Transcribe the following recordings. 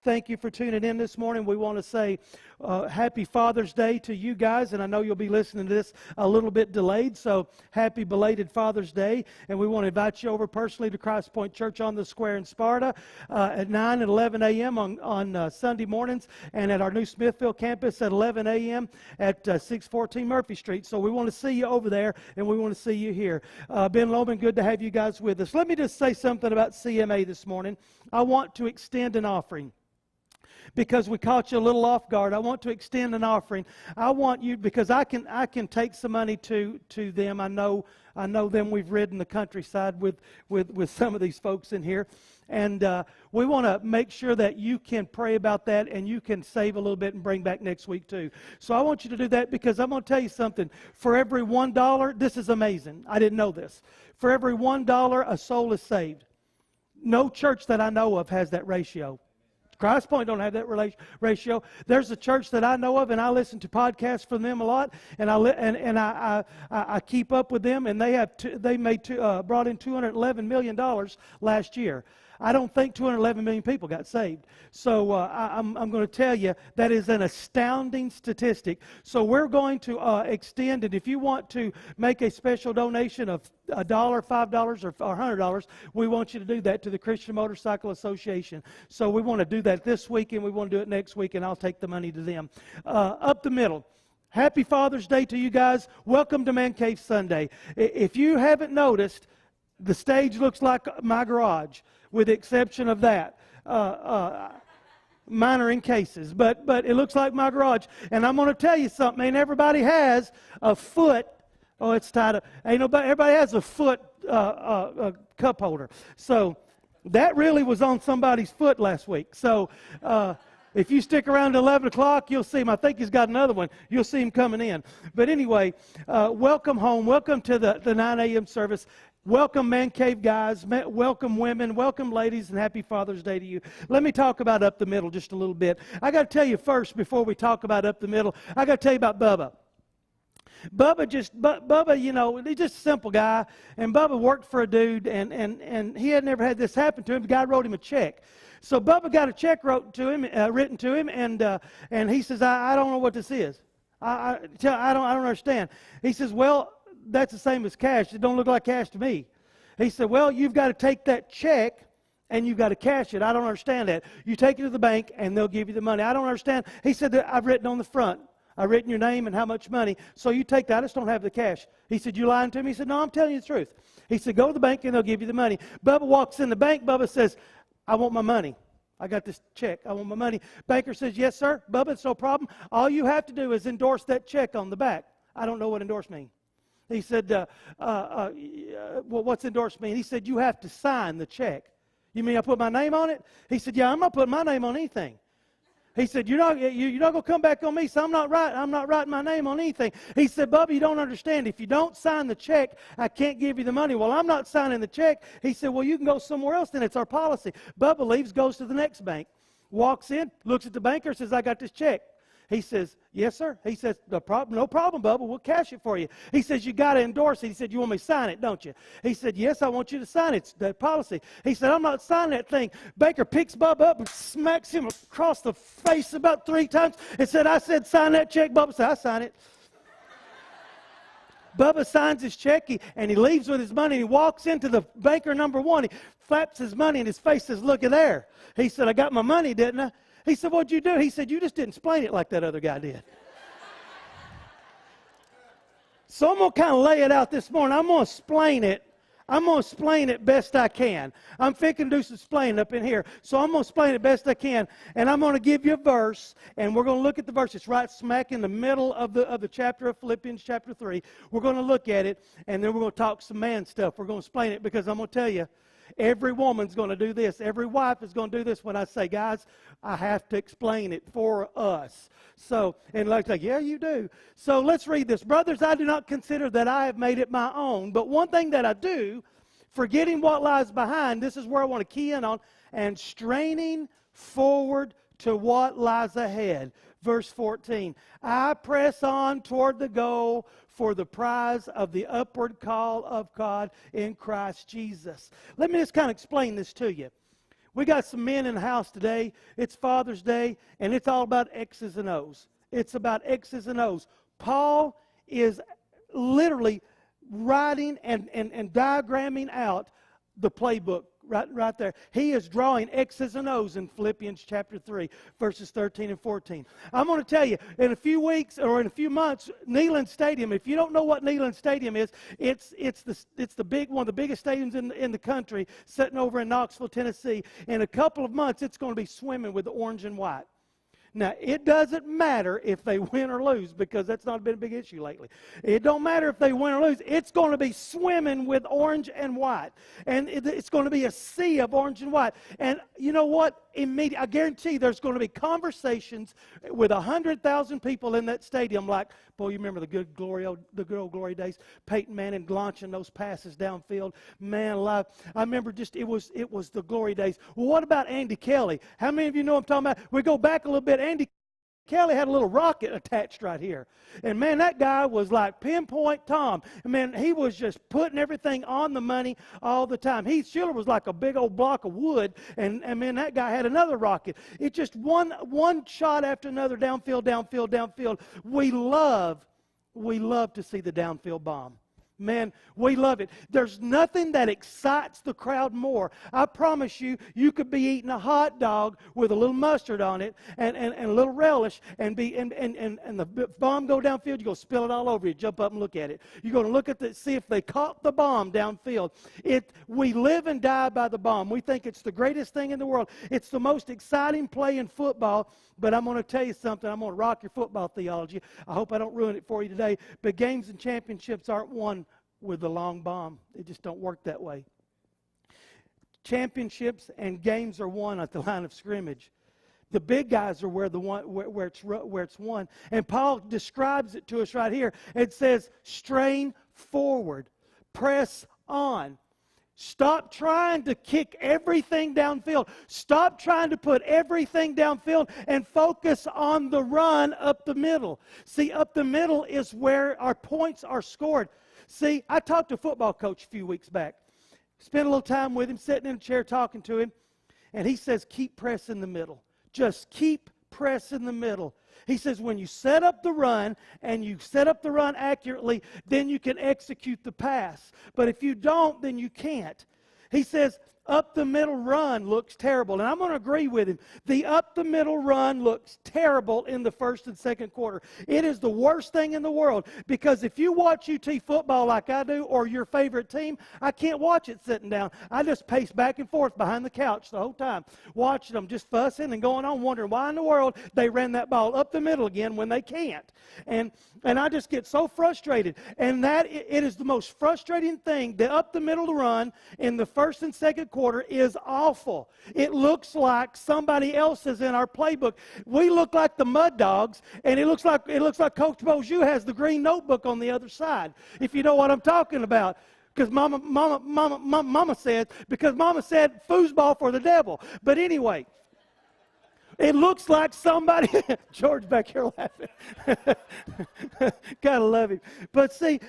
thank you for tuning in this morning. We want to say happy Father's Day to you guys, and I know you'll be listening to this a little bit delayed, so happy belated Father's Day. And we want to invite you over personally to Christ Point Church on the Square in Sparta at 9 and 11 a.m. on Sunday mornings, and at our new Smithfield campus at 11 a.m. at 614 Murphy Street. So we want to see you over there, and we want to see you here. Ben Loman, good to have you guys with us. Let me just say something about CMA this morning. I want to extend an offering. Because we caught you a little off guard, I want to extend an offering. I want you, because I can take some money to them. I know them. We've ridden the countryside with some of these folks in here. And we want to make sure that you can pray about that and you can save a little bit and bring back next week too. So I want you to do that, because I'm going to tell you something. For every $1, this is amazing. I didn't know this. For every $1, a soul is saved. No church that I know of has that ratio. Christ Point don't have that ratio. There's a church that I know of, and I listen to podcasts from them a lot, and I keep up with them, and they brought in $211 million last year. I don't think 211 million people got saved. So I'm going to tell you that is an astounding statistic. So we're going to extend it. If you want to make a special donation of $1, $5, or $100, we want you to do that to the Christian Motorcycle Association. So we want to do that this week, and we want to do it next week, and I'll take the money to them. Up the middle. Happy Father's Day to you guys. Welcome to Man Cave Sunday. If you haven't noticed, the stage looks like my garage, with the exception of that. Minor in cases, but it looks like my garage. And I'm going to tell you something, man. Everybody has a foot. Oh, it's tied up. Everybody has a foot cup holder. So that really was on somebody's foot last week. So if you stick around to 11 o'clock, you'll see him. I think he's got another one. You'll see him coming in. But anyway, welcome home. Welcome to the 9 a.m. service. Welcome, Man Cave guys. Welcome, women. Welcome, ladies, and happy Father's Day to you. Let me talk about Up the Middle just a little bit. I got to tell you first, before we talk about Up the Middle, I got to tell you about Bubba. Bubba, you know, he's just a simple guy, and Bubba worked for a dude, and he had never had this happen to him. The guy wrote him a check. So Bubba got a check written to him, and he says, I don't know what this is. I don't understand. He says, well, that's the same as cash. It don't look like cash to me. He said, well, you've got to take that check and you've got to cash it. I don't understand that. You take it to the bank and they'll give you the money. I don't understand. He said that I've written on the front. I've written your name and how much money. So you take that. I just don't have the cash. He said, you lying to me? He said, no, I'm telling you the truth. He said, go to the bank and they'll give you the money. Bubba walks in the bank. Bubba says, I want my money. I got this check. I want my money. Banker says, yes, sir. Bubba, it's no problem. All you have to do is endorse that check on the back. I don't know what endorse means. He said, well, what's endorse mean? He said, you have to sign the check. You mean I put my name on it? He said, yeah, I'm not putting my name on anything. He said, you're not going to come back on me, so I'm not writing my name on anything. He said, Bubba, you don't understand. If you don't sign the check, I can't give you the money. Well, I'm not signing the check. He said, well, you can go somewhere else, then it's our policy. Bubba leaves, goes to the next bank, walks in, looks at the banker, says, I got this check. He says, yes, sir. He says, no problem, Bubba. We'll cash it for you. He says, you got to endorse it. He said, you want me to sign it, don't you? He said, yes, I want you to sign it. It's that policy. He said, I'm not signing that thing. Baker picks Bubba up and smacks him across the face about 3 times and said, I said, sign that check. Bubba said, I sign it. Bubba signs his check, and he leaves with his money. He walks into the banker number 1. He flaps his money in his face, says, look at there. He said, I got my money, didn't I? He said, what'd you do? He said, you just didn't explain it like that other guy did. So I'm going to kind of lay it out this morning. I'm going to explain it. I'm going to explain it best I can. I'm fixing to do some explaining up in here. So I'm going to explain it best I can. And I'm going to give you a verse, and we're going to look at the verse. It's right smack in the middle of the chapter of Philippians chapter 3. We're going to look at it, and then we're going to talk some man stuff. We're going to explain it, because I'm going to tell you, every woman's going to do this. Every wife is going to do this when I say, guys, I have to explain it for us. So, and like, yeah, you do. So let's read this. Brothers, I do not consider that I have made it my own, but one thing that I do, forgetting what lies behind, this is where I want to key in on, and straining forward to what lies ahead. Verse 14, I press on toward the goal for the prize of the upward call of God in Christ Jesus. Let me just kind of explain this to you. We got some men in the house today. It's Father's Day, and it's all about X's and O's. It's about X's and O's. Paul is literally writing and diagramming out the playbook right there. He is drawing X's and O's in Philippians chapter 3, verses 13 and 14. I'm going to tell you, in a few weeks or in a few months, Neyland Stadium, if you don't know what Neyland Stadium is, it's the big one of the biggest stadiums in the country, sitting over in Knoxville, Tennessee. In a couple of months, it's going to be swimming with the orange and white. Now, it doesn't matter if they win or lose, because that's not been a big issue lately. It don't matter if they win or lose. It's going to be swimming with orange and white. And it's going to be a sea of orange and white. And you know what? I guarantee there's going to be conversations with 100,000 people in that stadium like, boy, you remember the good old glory days? Peyton Manning launching those passes downfield. Man alive. I remember it was the glory days. Well, what about Andy Kelly? How many of you know what I'm talking about? We go back a little bit. Andy Kelly had a little rocket attached right here. And man, that guy was like pinpoint Tom. Man, he was just putting everything on the money all the time. Heath Schiller was like a big old block of wood. And man, that guy had another rocket. It just one shot after another, downfield, downfield, downfield. We love to see the downfield bomb. Man, we love it. There's nothing that excites the crowd more. I promise you, you could be eating a hot dog with a little mustard on it and a little relish and the bomb go downfield, you go spill it all over you. Jump up and look at it. You're going to look at see if they caught the bomb downfield. We live and die by the bomb. We think it's the greatest thing in the world. It's the most exciting play in football. But I'm going to tell you something. I'm going to rock your football theology. I hope I don't ruin it for you today. But games and championships aren't won with the long bomb. They just don't work that way. Championships and games are won at the line of scrimmage. The big guys are where it's won. And Paul describes it to us right here. It says, strain forward, press on. Stop trying to kick everything downfield. Stop trying to put everything downfield and focus on the run up the middle. See, up the middle is where our points are scored. See, I talked to a football coach a few weeks back. Spent a little time with him, sitting in a chair talking to him. And he says, keep pressing the middle. Just keep pressing the middle. He says, when you set up the run and you set up the run accurately, then you can execute the pass. But if you don't, then you can't. He says, up the middle run looks terrible. And I'm going to agree with him. The up the middle run looks terrible in the first and second quarter. It is the worst thing in the world, because if you watch UT football like I do, or your favorite team, I can't watch it sitting down. I just pace back and forth behind the couch the whole time, watching them just fussing and going on, wondering why in the world they ran that ball up the middle again when they can't. And I just get so frustrated. And it is the most frustrating thing. The up the middle run in the first and second quarter is awful. It looks like somebody else is in our playbook. We look like the Mud Dogs, and it looks like Coach Beaujeu has the green notebook on the other side, if you know what I'm talking about. Because Mama said foosball for the devil. But anyway, it looks like somebody, George back here laughing. Gotta love him. But see,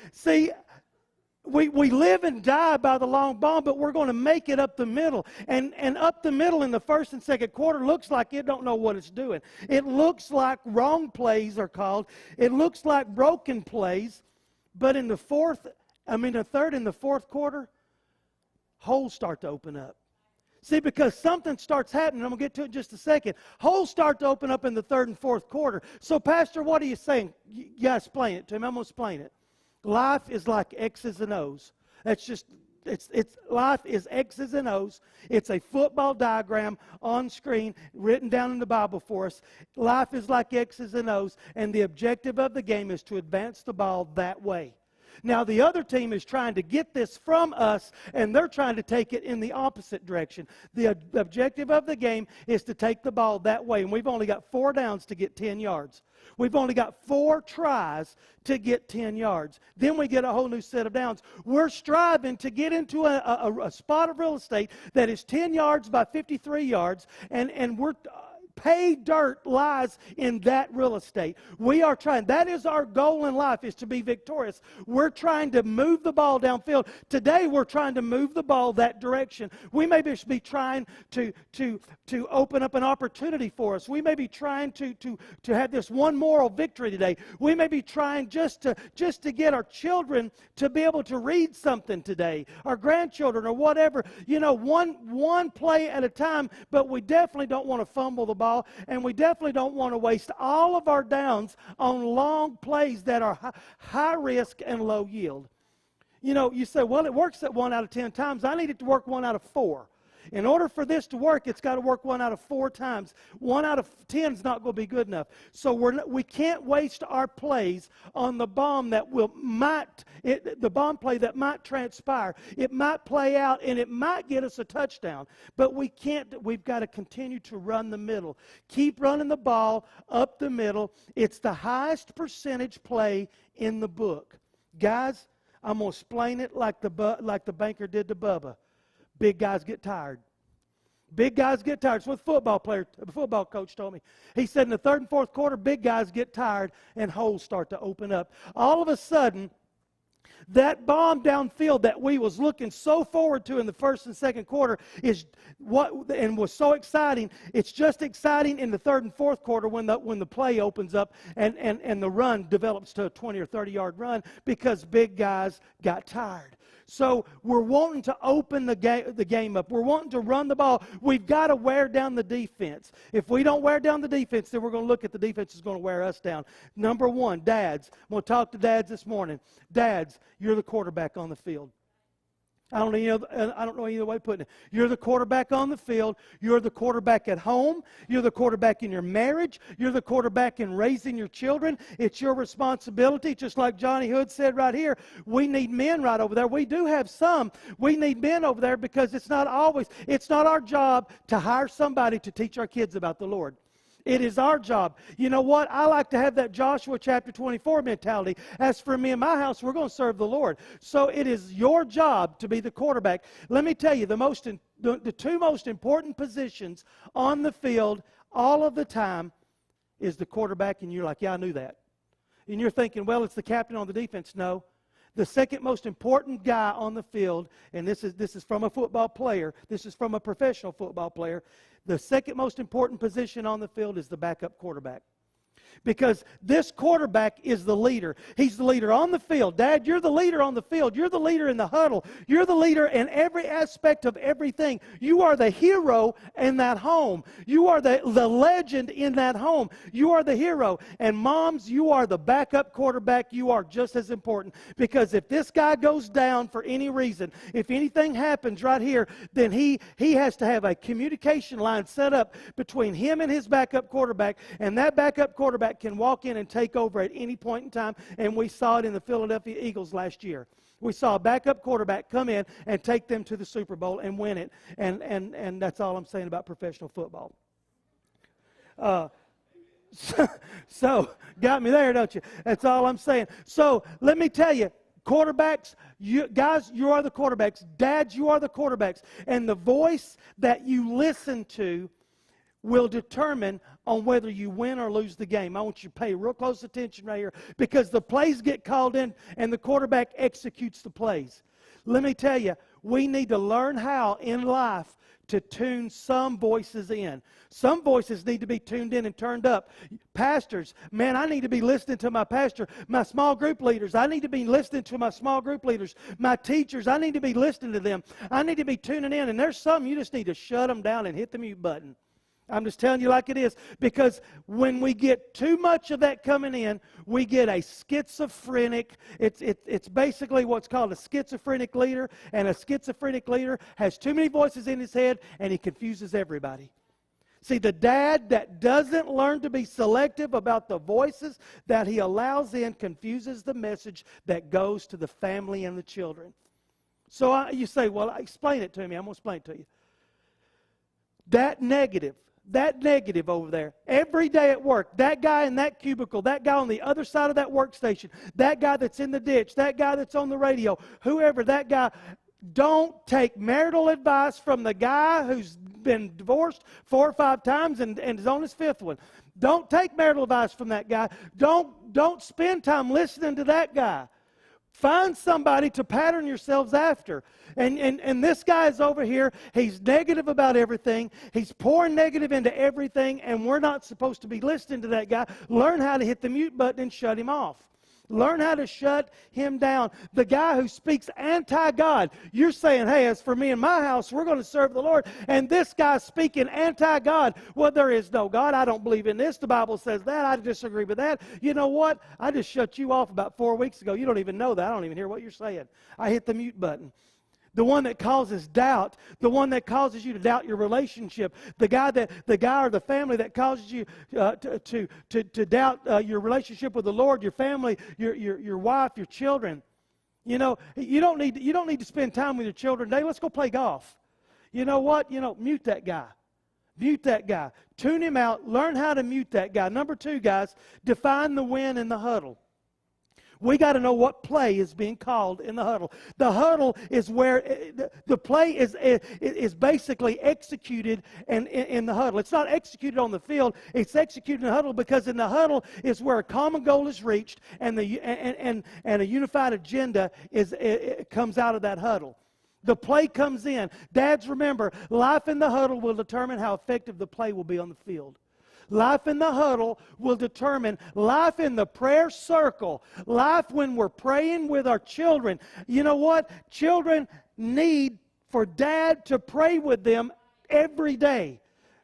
we live and die by the long bomb, but we're going to make it up the middle. And up the middle in the first and second quarter looks like it don't know what it's doing. It looks like wrong plays are called. It looks like broken plays. But in the third and the fourth quarter, holes start to open up. See, because something starts happening. I'm going to get to it in just a second. Holes start to open up in the third and fourth quarter. So, Pastor, what are you saying? You guys explain it to me. I'm going to explain it. Life is like X's and O's. Life is X's and O's. It's a football diagram on screen written down in the Bible for us. Life is like X's and O's, and the objective of the game is to advance the ball that way. Now, the other team is trying to get this from us, and they're trying to take it in the opposite direction. The objective of the game is to take the ball that way, and we've only got 4 downs to get 10 yards. We've only got 4 tries to get 10 yards. Then we get a whole new set of downs. We're striving to get into a spot of real estate that is 10 yards by 53 yards, and we're pay dirt lies in that real estate. We are trying. That is our goal in life, is to be victorious. We're trying to move the ball downfield. Today, we're trying to move the ball that direction. We may be trying to open up an opportunity for us. We may be trying to have this one moral victory today. We may be trying just to get our children to be able to read something today, our grandchildren or whatever. You know, one play at a time, but we definitely don't want to fumble the ball, and we definitely don't want to waste all of our downs on long plays that are high risk and low yield. You know, you say, well, it works at 1 out of 10 times. I need it to work 1 out of 4. In order for this to work, it's got to work 1 out of 4 times. 1 out of 10 is not going to be good enough. So we can't waste our plays on the bomb that the bomb play that might transpire. It might play out and it might get us a touchdown. But we can't. We've got to continue to run the middle. Keep running the ball up the middle. It's the highest percentage play in the book. Guys, I'm going to explain it like the banker did to Bubba. Big guys get tired. Big guys get tired. It's what a football coach told me. He said in the third and fourth quarter, big guys get tired and holes start to open up. All of a sudden, that bomb downfield that we was looking so forward to in the first and second quarter was so exciting. It's just exciting in the third and fourth quarter when the play opens up and the run develops to a 20 or 30-yard run because big guys got tired. So we're wanting to open the game up. We're wanting to run the ball. We've got to wear down the defense. If we don't wear down the defense, then we're going to look at the defense is going to wear us down. Number one, dads. I'm going to talk to dads this morning. Dads, you're the quarterback on the field. I don't know any other way of putting it. You're the quarterback on the field. You're the quarterback at home. You're the quarterback in your marriage. You're the quarterback in raising your children. It's your responsibility, just like Johnny Hood said right here. We need men right over there. We do have some. We need men over there because it's not our job to hire somebody to teach our kids about the Lord. It is our job. You know what? I like to have that Joshua chapter 24 mentality. As for me and my house, we're going to serve the Lord. So it is your job to be the quarterback. Let me tell you, the two most important positions on the field all of the time is the quarterback, and you're like, yeah, I knew that. And you're thinking, well, it's the captain on the defense. No. The second most important guy on the field, and this is from a football player, this is from a professional football player, the second most important position on the field is the backup quarterback. Because this quarterback is the leader. He's the leader on the field. Dad, you're the leader on the field. You're the leader in the huddle. You're the leader in every aspect of everything. You are the hero in that home. You are the legend in that home. You are the hero. And moms, you are the backup quarterback. You are just as important. Because if this guy goes down for any reason, if anything happens right here, then he has to have a communication line set up between him and his backup quarterback. And that backup quarterback can walk in and take over at any point in time, and we saw it in the Philadelphia Eagles last year. We saw a backup quarterback come in and take them to the Super Bowl and win it, and that's all I'm saying about professional football. So got me there, don't you? That's all I'm saying. So let me tell you, quarterbacks, guys, you are the quarterbacks. Dads, you are the quarterbacks. And the voice that you listen to will determine on whether you win or lose the game. I want you to pay real close attention right here because the plays get called in and the quarterback executes the plays. Let me tell you, we need to learn how in life to tune some voices in. Some voices need to be tuned in and turned up. Pastors, man, I need to be listening to my pastor. My small group leaders, I need to be listening to my small group leaders. My teachers, I need to be listening to them. I need to be tuning in. And there's some you just need to shut them down and hit the mute button. I'm just telling you like it is, because when we get too much of that coming in, we get a schizophrenic, it's basically what's called a schizophrenic leader, and a schizophrenic leader has too many voices in his head, and he confuses everybody. See, the dad that doesn't learn to be selective about the voices that he allows in confuses the message that goes to the family and the children. So you say, well, explain it to me. I'm going to explain it to you. That negative over there, every day at work, that guy in that cubicle, that guy on the other side of that workstation, that guy that's in the ditch, that guy that's on the radio, whoever that guy, don't take marital advice from the guy who's been divorced 4 or 5 times and is on his 5th one. Don't take marital advice from that guy. Don't spend time listening to that guy. Find somebody to pattern yourselves after. And this guy is over here. He's negative about everything. He's pouring negative into everything, and we're not supposed to be listening to that guy. Learn how to hit the mute button and shut him off. Learn how to shut him down. The guy who speaks anti-God, you're saying, hey, as for me and my house, we're going to serve the Lord. And this guy's speaking anti-God. Well, there is no God. I don't believe in this. The Bible says that. I disagree with that. You know what? I just shut you off about 4 weeks ago. You don't even know that. I don't even hear what you're saying. I hit the mute button. The one that causes doubt, the one that causes you to doubt your relationship, the guy or the family that causes you to doubt your relationship with the Lord, your family, your wife, your children. You know, you don't need to spend time with your children today. Let's go play golf. You know what? Mute that guy. Mute that guy. Tune him out. Learn how to mute that guy. Number 2, guys, define the win in the huddle. We got to know what play is being called in the huddle. The huddle is where the play is basically executed in the huddle. It's not executed on the field. It's executed in the huddle, because in the huddle is where a common goal is reached and a unified agenda comes out of that huddle. The play comes in. Dads, remember, life in the huddle will determine how effective the play will be on the field. Life in the huddle will determine life in the prayer circle, life when we're praying with our children. You know what? Children need for dad to pray with them every day,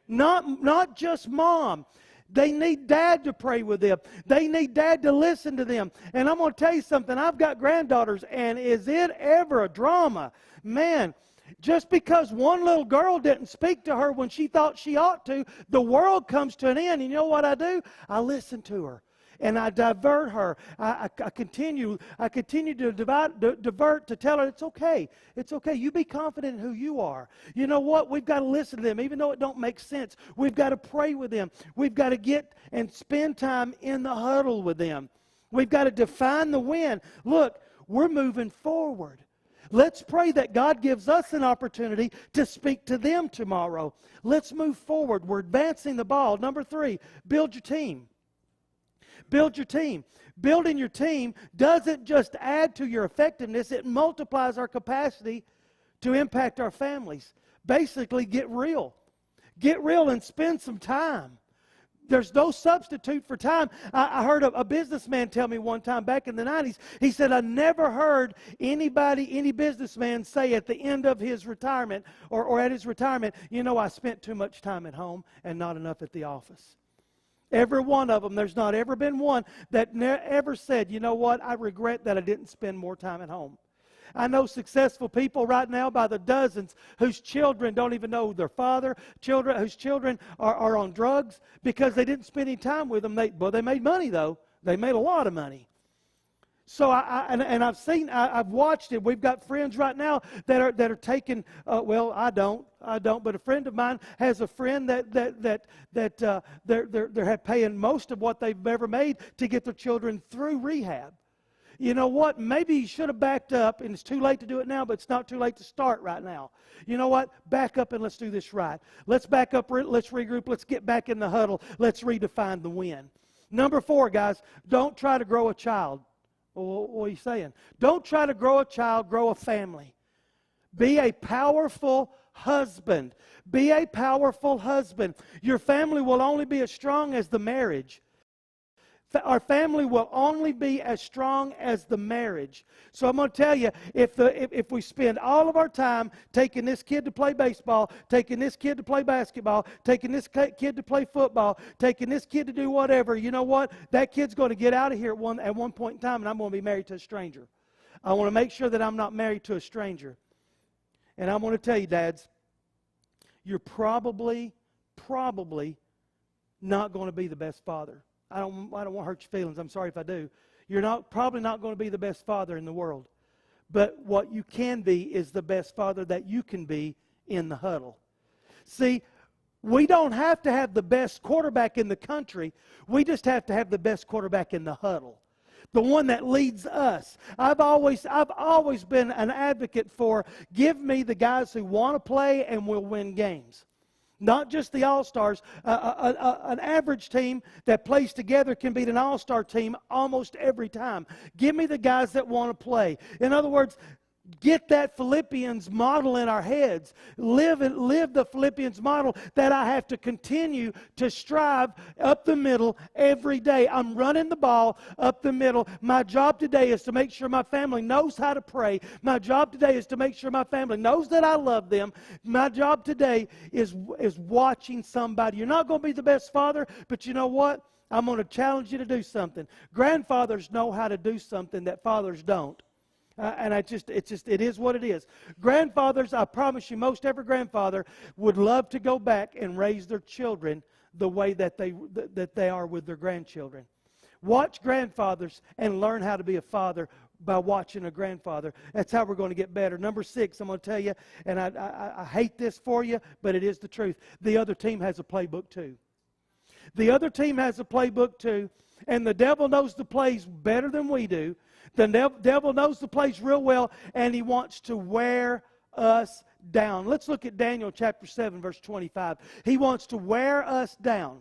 not just mom. They need dad to pray with them. They need dad to listen to them. And I'm going to tell you something. I've got granddaughters, and is it ever a drama? Man, just because one little girl didn't speak to her when she thought she ought to, the world comes to an end. And you know what I do? I listen to her, and I divert her. I continue to divert to tell her it's okay. It's okay. You be confident in who you are. You know what? We've got to listen to them, even though it don't make sense. We've got to pray with them. We've got to get and spend time in the huddle with them. We've got to define the win. Look, we're moving forward. Let's pray that God gives us an opportunity to speak to them tomorrow. Let's move forward. We're advancing the ball. Number 3, build your team. Build your team. Building your team doesn't just add to your effectiveness, it multiplies our capacity to impact our families. Basically, get real. Get real and spend some time. There's no substitute for time. I heard a businessman tell me one time back in the 90s, he said, I never heard any businessman say at the end of his retirement or at his retirement, I spent too much time at home and not enough at the office. Every one of them, there's not ever been one that ever said, you know what, I regret that I didn't spend more time at home. I know successful people right now by the dozens whose children don't even know their father, whose children are on drugs because they didn't spend any time with them. They made money, though. They made a lot of money. So I've watched it. We've got friends right now that are taking. I don't. But a friend of mine has a friend that they're paying most of what they've ever made to get their children through rehab. You know what? Maybe you should have backed up, and it's too late to do it now, but it's not too late to start right now. You know what? Back up and let's do this right. Let's back up, let's regroup, let's get back in the huddle, let's redefine the win. Number 4, guys, don't try to grow a child. Well, what are you saying? Don't try to grow a child, grow a family. Be a powerful husband. Be a powerful husband. Your family will only be as strong as the marriage. Our family will only be as strong as the marriage. So I'm going to tell you, if we spend all of our time taking this kid to play baseball, taking this kid to play basketball, taking this kid to play football, taking this kid to do whatever, you know what? That kid's going to get out of here at one point in time, and I'm going to be married to a stranger. I want to make sure that I'm not married to a stranger. And I'm going to tell you, dads, you're probably not going to be the best father. I don't want to hurt your feelings. I'm sorry if I do. You're probably not going to be the best father in the world. But what you can be is the best father that you can be in the huddle. See, we don't have to have the best quarterback in the country. We just have to have the best quarterback in the huddle. The one that leads us. I've always been an advocate for give me the guys who want to play and will win games. Not just the all-stars. An average team that plays together can beat an all-star team almost every time. Give me the guys that want to play. In other words, get that Philippians model in our heads. Live the Philippians model that I have to continue to strive up the middle every day. I'm running the ball up the middle. My job today is to make sure my family knows how to pray. My job today is to make sure my family knows that I love them. My job today is watching somebody. You're not going to be the best father, but you know what? I'm going to challenge you to do something. Grandfathers know how to do something that fathers don't. And it is what it is. Grandfathers, I promise you, most every grandfather would love to go back and raise their children the way that they are with their grandchildren. Watch grandfathers and learn how to be a father by watching a grandfather. That's how we're going to get better. Number 6, I'm going to tell you, and I hate this for you, but it is the truth. The other team has a playbook too. The other team has a playbook too, and the devil knows the plays better than we do. The devil knows the plays real well, and he wants to wear us down. Let's look at Daniel chapter 7, verse 25. He wants to wear us down.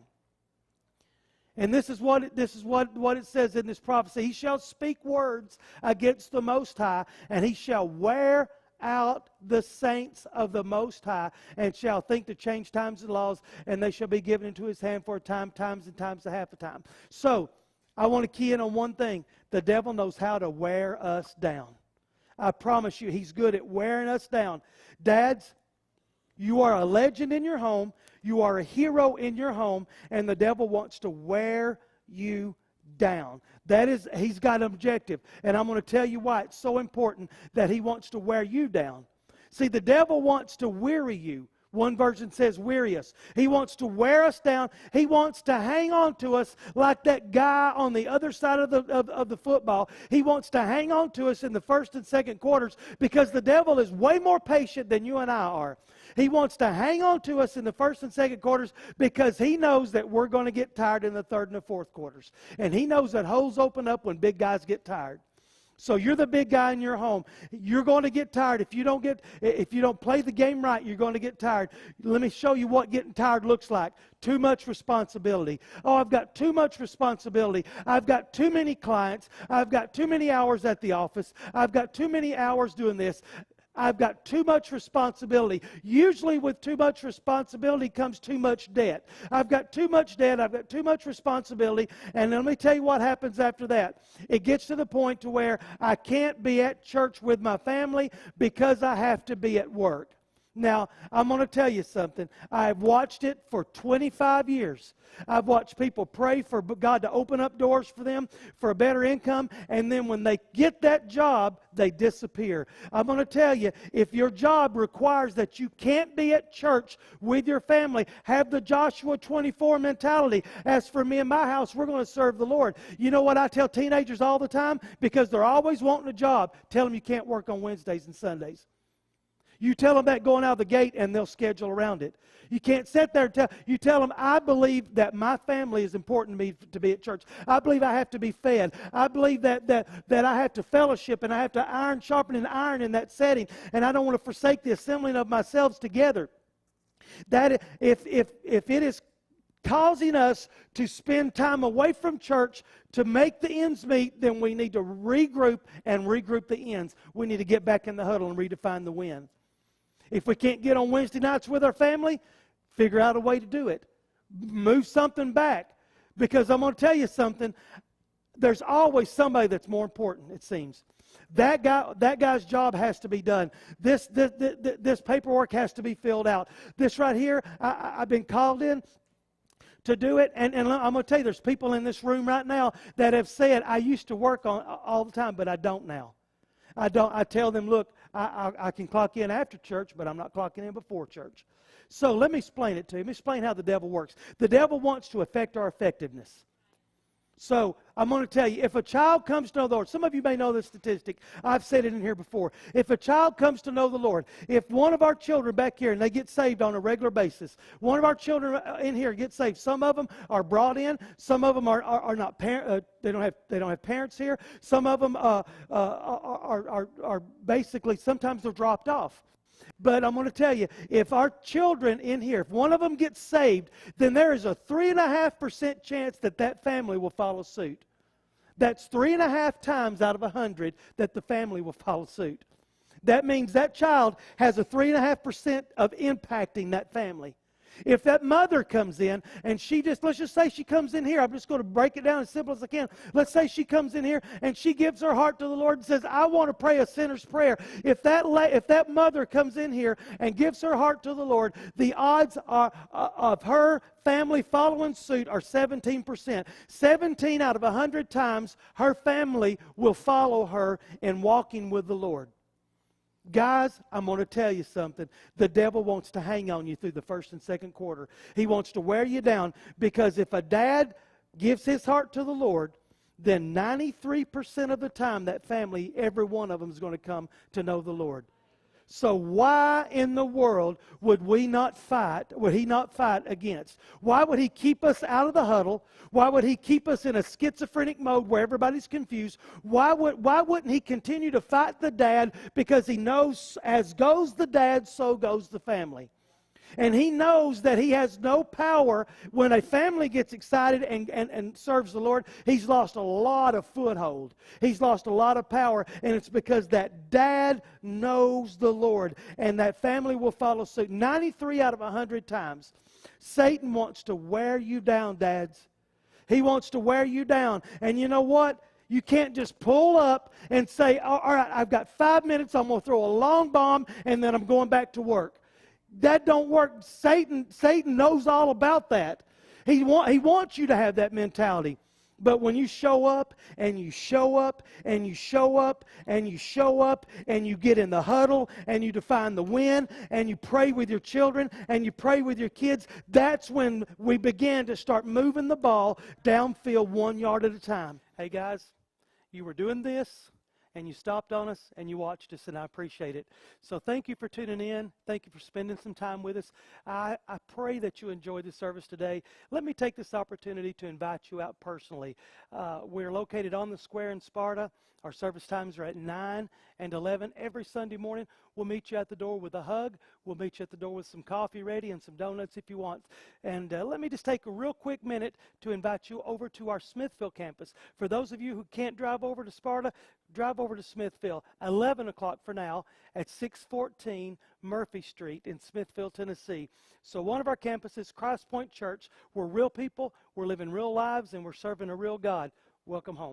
And this is what it says in this prophecy. He shall speak words against the Most High, and he shall wear out the saints of the Most High, and shall think to change times and laws, and they shall be given into his hand for a time, times and times, a half a time. So, I want to key in on one thing. The devil knows how to wear us down. I promise you, he's good at wearing us down. Dads, you are a legend in your home. You are a hero in your home, and the devil wants to wear you down. He's got an objective, and I'm going to tell you why it's so important that he wants to wear you down. See, the devil wants to weary you. One version says weary us. He wants to wear us down. He wants to hang on to us like that guy on the other side of the football. He wants to hang on to us in the first and second quarters because the devil is way more patient than you and I are. He wants to hang on to us in the first and second quarters because he knows that we're going to get tired in the third and the fourth quarters. And he knows that holes open up when big guys get tired. So you're the big guy in your home. You're going to get tired. If you don't play the game right, you're going to get tired. Let me show you what getting tired looks like. Too much responsibility. Oh, I've got too much responsibility. I've got too many clients. I've got too many hours at the office. I've got too many hours doing this. I've got too much responsibility. Usually with too much responsibility comes too much debt. I've got too much debt. I've got too much responsibility. And let me tell you what happens after that. It gets to the point to where I can't be at church with my family because I have to be at work. Now, I'm going to tell you something. I've watched it for 25 years. I've watched people pray for God to open up doors for them for a better income, and then when they get that job, they disappear. I'm going to tell you, if your job requires that you can't be at church with your family, have the Joshua 24 mentality. As for me and my house, we're going to serve the Lord. You know what I tell teenagers all the time? Because they're always wanting a job. Tell them you can't work on Wednesdays and Sundays. You tell them that going out the gate, and they'll schedule around it. You can't sit there and you tell them, I believe that my family is important to me to be at church. I believe I have to be fed. I believe that I have to fellowship, and I have to iron, sharpen iron in that setting. And I don't want to forsake the assembling of myself together. That if it is causing us to spend time away from church to make the ends meet, then we need to regroup the ends. We need to get back in the huddle and redefine the win. If we can't get on Wednesday nights with our family, figure out a way to do it. Move something back. Because I'm going to tell you something. There's always somebody that's more important, it seems. That guy's job has to be done. This paperwork has to be filled out. This right here, I've been called in to do it. And I'm going to tell you, there's people in this room right now that have said, I used to work on all the time, but I don't now. I tell them, look, I can clock in after church, but I'm not clocking in before church. So let me explain it to you. Let me explain how the devil works. The devil wants to affect our effectiveness. So I'm going to tell you, if a child comes to know the Lord, some of you may know this statistic. I've said it in here before. If a child comes to know the Lord, if one of our children back here, and they get saved on a regular basis, one of our children in here gets saved. Some of them are brought in. Some of them are not parents. They don't have parents here. Some of them are basically, sometimes they're dropped off. But I'm going to tell you, if our children in here, if one of them gets saved, then there is a 3.5% chance that that family will follow suit. That's 3.5 times out of 100 that the family will follow suit. That means that child has a 3.5% of impacting that family. If that mother comes in and let's just say she comes in here. I'm just going to break it down as simple as I can. Let's say she comes in here and she gives her heart to the Lord and says, I want to pray a sinner's prayer. If that mother comes in here and gives her heart to the Lord, the odds of her family following suit are 17%. 17 out of 100 times her family will follow her in walking with the Lord. Guys, I'm going to tell you something. The devil wants to hang on you through the first and second quarter. He wants to wear you down, because if a dad gives his heart to the Lord, then 93% of the time that family, every one of them is going to come to know the Lord. So why in the world would he not fight against? Why would he keep us out of the huddle? Why would he keep us in a schizophrenic mode where everybody's confused? Why wouldn't he continue to fight the dad? Because he knows, as goes the dad, so goes the family. And he knows that he has no power when a family gets excited and serves the Lord. He's lost a lot of foothold. He's lost a lot of power. And it's because that dad knows the Lord. And that family will follow suit. 93 out of 100 times. Satan wants to wear you down, dads. He wants to wear you down. And you know what? You can't just pull up and say, all right, I've got 5 minutes. I'm going to throw a long bomb and then I'm going back to work. That don't work. Satan knows all about that. He wants you to have that mentality. But when you show up and you show up and you show up and you show up and you get in the huddle and you define the win and you pray with your children and you pray with your kids, that's when we begin to start moving the ball downfield 1 yard at a time. Hey guys, you were doing this, and you stopped on us, and you watched us, and I appreciate it. So thank you for tuning in. Thank you for spending some time with us. I pray that you enjoyed the service today. Let me take this opportunity to invite you out personally. We're located on the square in Sparta. Our service times are at 9 and 11 every Sunday morning. We'll meet you at the door with a hug. We'll meet you at the door with some coffee ready and some donuts if you want. And let me just take a real quick minute to invite you over to our Smithville campus. For those of you who can't drive over to Sparta, drive over to Smithville, 11 o'clock for now, at 614 Murphy Street in Smithville, Tennessee. So one of our campuses, Christ Point Church, we're real people, we're living real lives, and we're serving a real God. Welcome home.